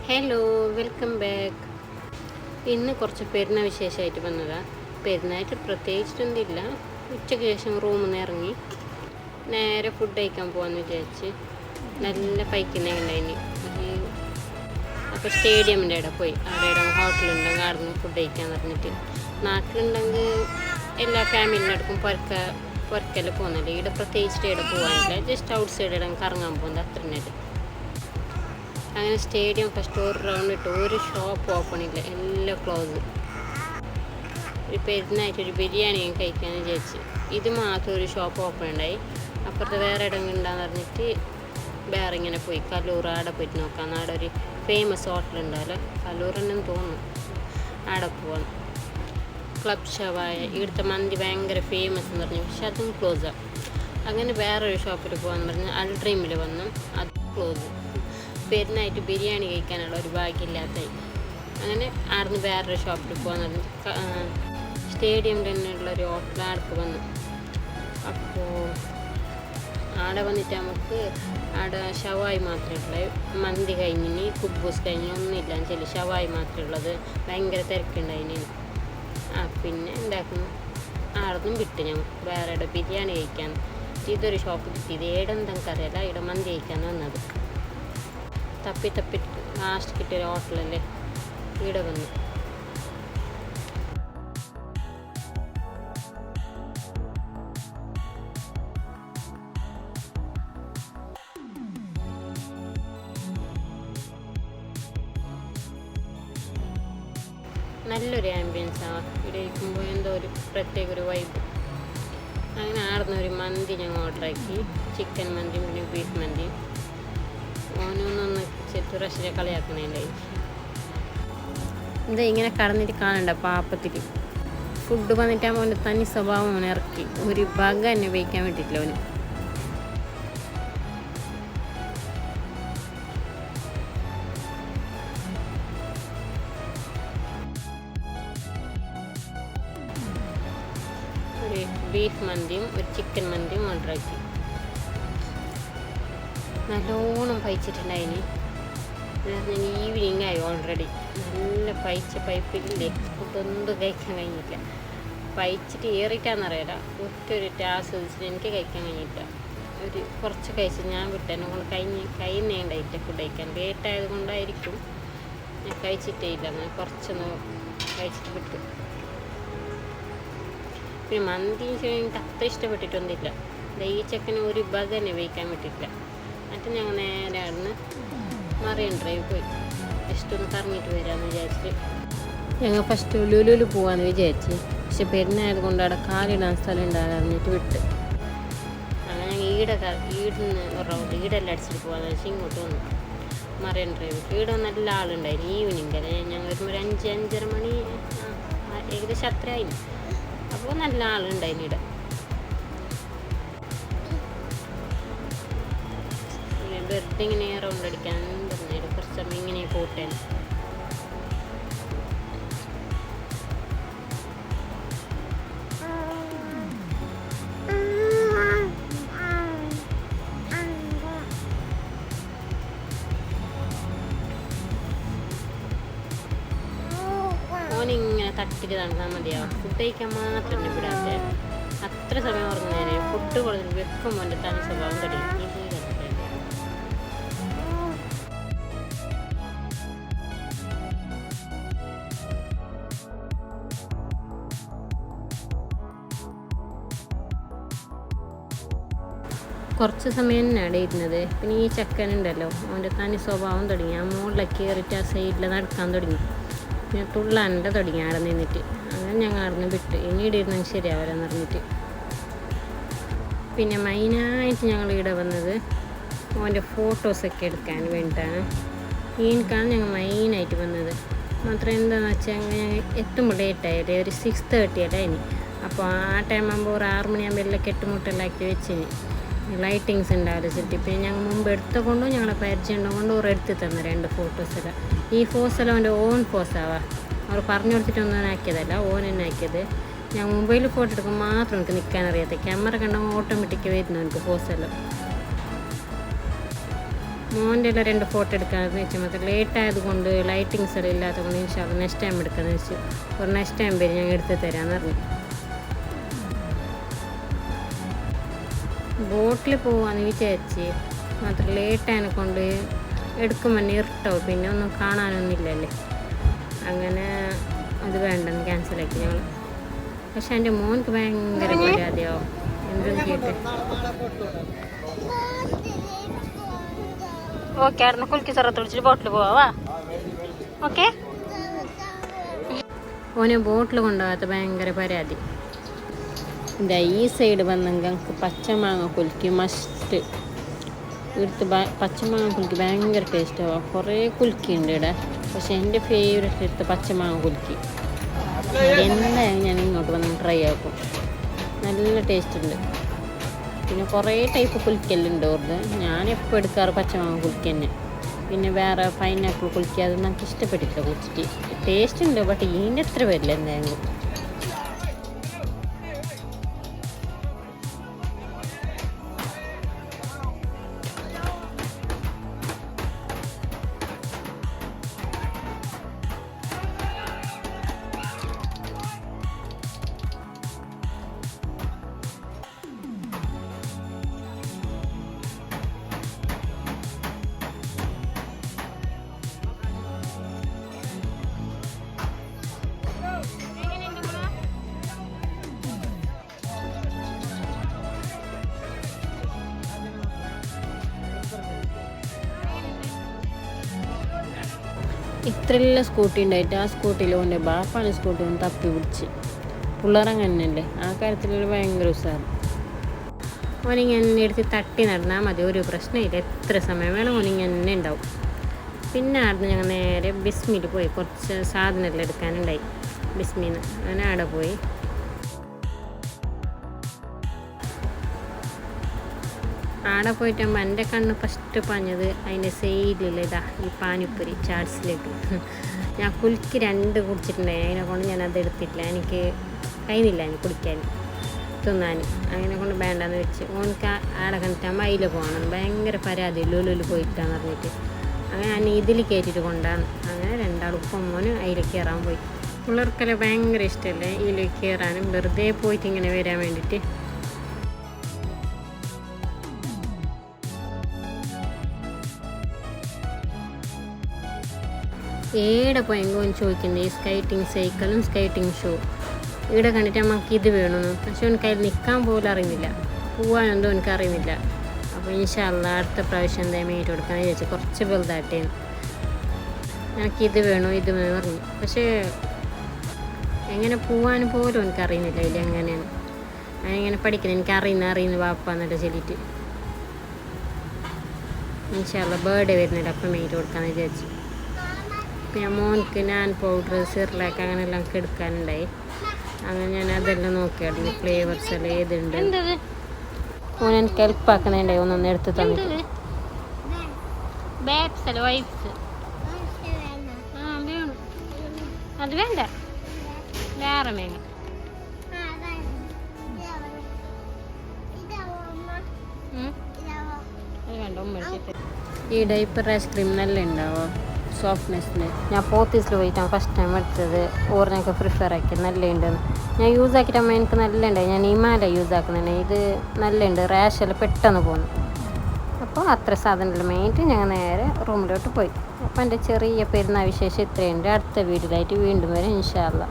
Hello, welcome back. ഇന്ന് കുറച്ച് പെരുന്നാൾ വിശേഷമായിട്ട് വന്നതാണ്. പെരുന്നായിട്ട് പ്രത്യേകിച്ചിട്ടൊന്നുമില്ല. ഉച്ചയ്ക്ക് ശേഷം റൂമിൽ നിന്ന് ഇറങ്ങി നേരെ ഫുഡ് കഴിക്കാൻ പോകാമെന്ന് വിചാരിച്ച് നല്ല പൈക്കുന്നുണ്ടായിന്. അപ്പോൾ സ്റ്റേഡിയമിൻ്റെ അവിടെ പോയി. അവിടെ ഹോട്ടലുണ്ടെങ്കിൽ അവിടെ നിന്ന് ഫുഡ് കഴിക്കാൻ പറഞ്ഞിട്ട്. നാട്ടിലുണ്ടെങ്കിൽ എല്ലാ ഫാമിലിൻ്റെ അടുക്കും പുറക്കെല്ലാം പോകുന്നില്ല. ഇവിടെ പ്രത്യേകിച്ചിട്ട് ഇവിടെ പോകാനില്ല. ജസ്റ്റ് ഔട്ട് സൈഡ് ഇടം കറങ്ങാൻ പോകുന്നത് അത്ര നേരം. അങ്ങനെ സ്റ്റേഡിയം ഫസ്റ്റ് ഒരു റൗണ്ട് ഇട്ട് ഒരു ഷോപ്പ് ഓപ്പൺ ഇല്ല, എല്ലാം ക്ലോസ്. ഒരു പെരുന്നായിട്ട് ഒരു ബിരിയാണി കഴിക്കാമെന്ന് വിചാരിച്ച് ഇത് മാത്രം ഒരു ഷോപ്പ് ഓപ്പൺ ഉണ്ടായി. അപ്പുറത്ത് വേറെ ഇടങ്ങൾ ഉണ്ടാന്ന് പറഞ്ഞിട്ട് വേറെ ഇങ്ങനെ പോയി കല്ലൂർ ആടെ പോയിട്ട് നോക്കാം. അവിടെ ഒരു ഫേമസ് ഹോട്ടൽ ഉണ്ടാവല്ലോ, കല്ലൂർ തന്നെ തോന്നുന്നു. ആടെ പോവാണ്. ക്ലബ് ഷവായ, ഇവിടുത്തെ മന്തി ഭയങ്കര ഫേമസ് എന്ന് പറഞ്ഞു, പക്ഷെ അതും ക്ലോസാണ്. അങ്ങനെ വേറൊരു ഷോപ്പിൽ പോകാമെന്ന് പറഞ്ഞ് അൾഡ്രീമിൽ വന്നു, അത് ക്ലോസ്. പെരുന്നായിട്ട് ബിരിയാണി കഴിക്കാനുള്ള ഒരു ഭാഗ്യമില്ലാത്തായി. അങ്ങനെ ആടുന്ന് വേറൊരു ഷോപ്പിൽ പോകാന്ന് പറഞ്ഞ് സ്റ്റേഡിയം തന്നെയുള്ള ഒരു ഹോട്ടൽ ആടക്ക് വന്നു. അപ്പോൾ ആടെ വന്നിട്ട് നമുക്ക് ആടെ ഷവായി മാത്രമേ ഉള്ളത്. മന്തി കഴിഞ്ഞിന് കുബൂസ് കഴിഞ്ഞ് ഒന്നുമില്ല വെച്ചാൽ ഷവായി മാത്രമേ ഉള്ളത്. ഭയങ്കര തിരക്കുണ്ടായിന്. പിന്നെ എന്താക്കുന്നു, ആടൊന്നും വിട്ട് ഞാൻ വേറെ ഇവിടെ ബിരിയാണി കഴിക്കാൻ. ഇതൊരു ഷോപ്പ് കിട്ടിയത് ഏടെന്തെങ്കിലും അറിയില്ല, ഇവിടെ മന്തി കഴിക്കാൻ വന്നത്. തപ്പി ലാസ്റ്റ് കിട്ടിയൊരു ഹോട്ടലല്ലേ, ഇവിടെ വന്നു. നല്ലൊരു ആംബിയൻസാണ് ഇവിടെ ഇരിക്കുമ്പോൾ, എന്തോ ഒരു പ്രത്യേക ഒരു വൈബ്. അങ്ങനെ ആടുന്ന ഒരു മന്തി ഞങ്ങൾ ഓർഡറാക്കി. ചിക്കൻ മന്തിയും പിന്നെ ബീഫ് മന്തിയും. ഓനൊന്നൊന്ന് ചെത്തുറശ്ശിനെ കളിയാക്കണേണ്ടായി. എന്താ ഇങ്ങനെ കടന്നിട്ട് കാണണ്ട പാപ്പത്തിൽ. ഫുഡ് വന്നിട്ടാകുമ്പോൾ അവൻ്റെ തനി സ്വഭാവം അവനെ ഇറക്കി. ഒരു ഭാഗം എന്നെ ഉപയോഗിക്കാൻ വേണ്ടിയിട്ടില്ല അവന്. ഒരു ബീഫ് മന്തിയും ഒരു ചിക്കൻ മന്തിയും ഓർഡറാക്കി. നല്ലോണം പൈച്ചിട്ടുണ്ടായിന്. ഈവനിങ് ആയി ഓൾറെഡി. നല്ല പൈപ്പില്ലേ, ഫുഡൊന്നും കഴിക്കാൻ കഴിഞ്ഞില്ല. പൈച്ചിട്ട് ഏറിയിട്ടാണെന്നറിയില്ല, ഒറ്റൊരു ആസ്വദിച്ചിട്ട് എനിക്ക് കഴിക്കാൻ കഴിഞ്ഞില്ല. ഒരു കുറച്ച് കഴിച്ച് ഞാൻ വിട്ടു. എന്നെ കൊണ്ട് കഴിയുന്നേ ഉണ്ടായില്ല ഫുഡ് കഴിക്കാൻ. ലേറ്റായത് കൊണ്ടായിരിക്കും ഞാൻ കഴിച്ചിട്ടേ ഇല്ല. അങ്ങനെ കുറച്ചൊന്ന് കഴിച്ചിട്ട് വിട്ടു. പിന്നെ മന്തി എനിക്ക് അത്ര ഇഷ്ടപ്പെട്ടിട്ടൊന്നുമില്ല. ഈ ചെക്കന് ഒരു ഭാഗം തന്നെ ഉപയോഗിക്കാൻ പറ്റിയില്ല. എന്നിട്ട് ഞങ്ങൾ നേരെ അവിടുന്ന് മറിയൻ ഡ്രൈവ് പോയി. ജസ്റ്റ് ഒന്ന് കറങ്ങിയിട്ട് വരാമെന്ന് വിചാരിച്ചിട്ട് ഞങ്ങൾ ഫസ്റ്റ് ലുലുവിൽ പോകാമെന്ന് വിചാരിച്ച്. പക്ഷെ പെരുന്നായത് കൊണ്ട് അവിടെ കാലിടാൻ സ്ഥലം ഉണ്ടാകാൻ പറഞ്ഞിട്ട് വിട്ട്. അങ്ങനെ ഞങ്ങൾ ഈടുന്ന് ഒരു റൗണ്ട് ഈടെല്ലാം അടിച്ചിട്ട് പോകാമെന്ന് വെച്ചാൽ ഇങ്ങോട്ട് വന്നു മറിയൻ ഡ്രൈവ്. ഈടെ നല്ല ആളുണ്ടായിരുന്നു. ഈവനിങ് അല്ലേ, ഞങ്ങൾ വരുമ്പോൾ ഒരു 5-5:30 മണി ഏകദേശം അത്രയായി. അപ്പോൾ നല്ല ആളുണ്ടായിരുന്നു ഇവിടെ. വെറുതെ ഇങ്ങനെ റൗണ്ട് അടിക്കാൻ പറഞ്ഞാൽ കുറച്ച് സമയം ഇങ്ങനെ പോട്ടെ. ഓനിങ്ങനെ തട്ടിട്ട് നടന്നാൽ മതിയാവും. ഫുഡ് കഴിക്കാൻ മാത്രം വിടാതെ അത്ര സമയം ഉറങ്ങുന്നതിന് ഫുഡ് കൊടുത്തിട്ട് വെക്കുമ്പോൾ എൻ്റെ തനി സ്വഭാവം കഴിയും. കുറച്ച് സമയം തന്നെയാണ് ഇരുന്നത്. പിന്നെ ഈ ചെക്കനുണ്ടല്ലോ, അവൻ്റെ തനി സ്വഭാവം തുടങ്ങി. ആ മുകളിലേക്ക് കയറിയിട്ട് ആ സൈഡിൽ നടക്കാൻ തുടങ്ങി. പിന്നെ തുള്ളാൻ്റെ തുടങ്ങി അവിടെ നിന്നിട്ട്. അങ്ങനെ ഞങ്ങൾ അവിടെ നിന്ന് വിട്ട്. ഇനി ഇവിടെ ഇരുന്നെങ്കിൽ ശരിയാവില്ലെന്ന് പറഞ്ഞിട്ട് പിന്നെ മെയിനായിട്ട് ഞങ്ങൾ ഇവിടെ വന്നത് അവൻ്റെ ഫോട്ടോസൊക്കെ എടുക്കാൻ വേണ്ടിയിട്ടാണ്. ഇതിനേക്കാണ് ഞങ്ങൾ മെയിനായിട്ട് വന്നത്. മാത്രം എന്താണെന്ന് വെച്ചാൽ ഞങ്ങൾ എത്തുമ്പോൾ ലേറ്റായില്ലേ, ഒരു 6:30 അല്ലായിനി. അപ്പോൾ ആ ടൈം ആകുമ്പോൾ ഒരു 6 മണിയാകുമ്പോൾ എല്ലാം കെട്ടുമുട്ടെല്ലാക്കി വെച്ചിന്. ലൈറ്റിങ്സ് ഉണ്ടാവില്ല ചുറ്റി. പിന്നെ ഞങ്ങൾ മുമ്പ് എടുത്ത കൊണ്ടും ഞങ്ങളെ പരിചയം കൊണ്ട് ഓർ എടുത്ത് തന്ന 2 ഫോട്ടോസെല്ലാം. ഈ ഫോസെല്ലാം അവൻ്റെ ഓൺ ഫോസാവാ, അവർ പറഞ്ഞു കൊടുത്തിട്ടൊന്നും ആക്കിയതല്ല, ഓൻ തന്നെ ആക്കിയത്. ഞാൻ മൊബൈലിൽ ഫോട്ടോ എടുക്കുമ്പോൾ മാത്രം എനിക്ക് നിൽക്കാൻ അറിയാത്ത. ക്യാമറ കണ്ടാൽ ഓട്ടോമാറ്റിക് വരുന്നു എനിക്ക് ഫോസെല്ലാം. മോൻ്റെ എല്ലാം 2 ഫോട്ടോ എടുക്കാമെന്ന് വെച്ചാൽ മാത്രം ലേറ്റ് ആയതുകൊണ്ട് ലൈറ്റിങ്സ് എല്ലാം ഇല്ലാത്തത് കൊണ്ട് ഇൻഷാല്ലാ നെക്സ്റ്റ് ടൈം എടുക്കാമെന്ന് വെച്ചു. ഒരു നെക്സ്റ്റ് ടൈം വരെ ഞാൻ എടുത്ത് തരാമെന്ന് പറഞ്ഞു. ബോട്ടിൽ പോവാന്ന് വിചാരിച്ച് മാത്രം ലേറ്റ് ആയതിനെ കൊണ്ട് എടുക്കുമ്പോൾ ഇരുട്ടാവും, പിന്നെ ഒന്നും കാണാനൊന്നുമില്ലല്ലേ. അങ്ങനെ അത് വേണ്ടെന്ന് ക്യാൻസലാക്കി ഞങ്ങൾ. പക്ഷെ എൻ്റെ മോൻക്ക് ഭയങ്കര പരാതിയാവും എന്തെന്ന് കേട്ട്. ഓക്കെ ആയിരുന്നു കുലുക്കി സ്ഥലത്ത് വിളിച്ചിട്ട് ബോട്ടിൽ പോവാ. ഓക്കെ ഓനെ ബോട്ടിൽ കൊണ്ടുപോകാത്ത ഭയങ്കര പരാതി. ഇതാ ഈ സൈഡ് വന്നെങ്കിൽ നമുക്ക് പച്ചമാങ്ങ കുലുക്കി മസ്റ്റ് എടുത്ത് പച്ചമാങ്ങ കുലുക്കി ഭയങ്കര ടേസ്റ്റാവും. കുറേ കുലുക്കിയുണ്ട് ഇവിടെ, പക്ഷെ എൻ്റെ ഫേവറേറ്റ് എടുത്ത് പച്ചമാങ്ങ കുലുക്കി. എന്തായാലും ഞാൻ ഇങ്ങോട്ട് വന്ന് ട്രൈ ആക്കും, നല്ല ടേസ്റ്റ് ഉണ്ട്. പിന്നെ കുറേ ടൈപ്പ് കുലുക്കലുണ്ട് ഓർത്ത്. ഞാനെപ്പോൾ എടുക്കാറ് പച്ചമാങ്ങ കുലുക്കി തന്നെ. പിന്നെ വേറെ പൈനാപ്പിൾ കുലുക്കി അതൊന്നും എനിക്ക് ഇഷ്ടപ്പെട്ടിട്ടില്ല കുടിച്ചിട്ട്. ടേസ്റ്റ് ഉണ്ട്, ബട്ട് ഇതിൻ്റെ അത്ര വരില്ല എന്തായാലും. ഇത്രയുള്ള സ്കൂട്ടി ഉണ്ടായിട്ട് ആ സ്കൂട്ടിയിൽ കൊണ്ട് ബാപ്പാണ് സ്കൂട്ടി ഒന്ന് തപ്പി പിടിച്ച്. പിള്ളേരങ്ങനെയല്ലേ, ആ കാര്യത്തിൽ ഭയങ്കര ഉത്സാഹം. ഓനിങ്ങനെ എടുത്ത് തട്ടി നടന്നാൽ മതി, ഒരു പ്രശ്നമില്ല. എത്ര സമയം വേണം ഓനിങ്ങനെ ഉണ്ടാവും. പിന്നെ ആടുന്ന് ഞങ്ങൾ നേരെ ബിസ്മിയിൽ പോയി കുറച്ച് സാധനമെല്ലാം എടുക്കാനുണ്ടായി. ബിസ്മിന്ന് അങ്ങനെ അവിടെ പോയി. ആടെ പോയിട്ടാകുമ്പോൾ എൻ്റെ കണ്ണ് ഫസ്റ്റ് പാഞ്ഞത് അതിൻ്റെ സൈഡിലുള്ള ഇതാ ഈ പാനിപ്പൂരി ചാട്സിലേക്ക്. ഞാൻ കുലുക്കി 2 കുടിച്ചിട്ടുണ്ടായി, അതിനെ കൊണ്ട് ഞാൻ അത് എടുത്തിട്ടില്ല. എനിക്ക് കഴിയുന്നില്ല എനിക്ക് കുടിക്കാൻ തിന്നാൻ. അങ്ങനെ കൊണ്ട് വേണ്ടാന്ന് വെച്ച്. ഓനക്ക് ആടെ കണ്ടിട്ടാകുമ്പോൾ അതിൽ പോകണം ഭയങ്കര പരാതി, ലുലുവിൽ പോയിട്ടാന്ന് പറഞ്ഞിട്ട്. അങ്ങനെ ഞാൻ ഇതിൽ കയറ്റിയിട്ട് കൊണ്ടാണ്. അങ്ങനെ 2 ആൾക്കും മോനും അതിൽ കയറാൻ പോയി. പിള്ളേർക്കെല്ലാം ഭയങ്കര ഇഷ്ടമല്ലേ ഇതിലേക്ക് കയറാനും വെറുതെ പോയിട്ട് ഇങ്ങനെ വരാൻ വേണ്ടിയിട്ട്. ഏടെ പോയെങ്കിൽ ചോദിക്കുന്നത് ഈ സ്കൈറ്റിങ് സൈക്കിളും സ്കൈറ്റിങ് ഷൂ ഇവിടെ കണ്ടിട്ട് നമുക്ക് ഇത് വേണമെന്ന്. പക്ഷെ എനിക്ക് അതിൽ നിൽക്കാൻ പോലും അറിയുന്നില്ല, പോകാനെന്തോ എനിക്ക് അറിയുന്നില്ല. അപ്പോൾ ഇൻഷാല്ലാ അടുത്ത പ്രാവശ്യം എന്തായാലും മേടിച്ച് കൊടുക്കാൻ വിചാരിച്ചു. കുറച്ച് വലുതായിട്ടേന്ന് എനിക്കിത് വേണോ ഇത് വേണം പറഞ്ഞു. പക്ഷേ എങ്ങനെ പോകാൻ പോലും എനിക്ക് അറിയുന്നില്ല ഇല്ല എങ്ങനെയാണ്. ഞാനിങ്ങനെ പഠിക്കുന്നത് എനിക്ക് അറിയുന്ന വാപ്പ എന്നിട്ട് ചൊല്ലിയിട്ട്. ഇൻഷാല്ലാ ബർത്ത്ഡേ വരുന്നില്ല അപ്പം മേടിച്ച് കൊടുക്കാമെന്ന് വിചാരിച്ചു. പിന്നെ മോൻക്ക് ഞാൻ പൗഡർ സിറിലാക്ക് അങ്ങനെയെല്ലാം എടുക്കാനുണ്ടായി. അങ്ങനെ ഞാൻ അതെല്ലാം നോക്കിയായിരുന്നു, ഫ്ലേവേഴ്സ് എല്ലാം ഏതുണ്ട്. മോൻ എനിക്ക് ഹെൽപ്പാക്കുന്നുണ്ടായി, ഒന്നൊന്ന് എടുത്ത് തന്നിട്ട്. അത് വേണ്ട, വേറെ വേണം. അത് വേണ്ട, ഈ ഡൈപ്പർ ഐസ്ക്രീം നല്ല ഉണ്ടാവോ സോഫ്റ്റ്നെസ്സിന്. ഞാൻ പോത്തീസിൽ പോയിട്ടാണ് ഫസ്റ്റ് ടൈം എടുത്തത്. ഓറിനൊക്കെ പ്രിഫർ ആക്കി നല്ല ഉണ്ടെന്ന്. ഞാൻ യൂസ് ആക്കിയിട്ടാകുമ്പോൾ എനിക്ക് നല്ല ഉണ്ടായി. ഞാൻ ഇമാല യൂസ് ആക്കുന്നുണ്ട്, ഇത് നല്ല ഉണ്ട്. റാഷെല്ലാം പെട്ടെന്ന് പോകുന്നു. അപ്പോൾ അത്ര സാധനമെല്ലാം മേടിച്ച് ഞങ്ങൾ നേരെ റൂമിലോട്ട് പോയി. അപ്പോൾ എൻ്റെ ചെറിയ പെരുന്നാൾ വിശേഷം ഇത്രയുണ്ട്. അടുത്ത വീഡിയോയിലായിട്ട് വീണ്ടും വരെ ഇൻഷാ അല്ലാ.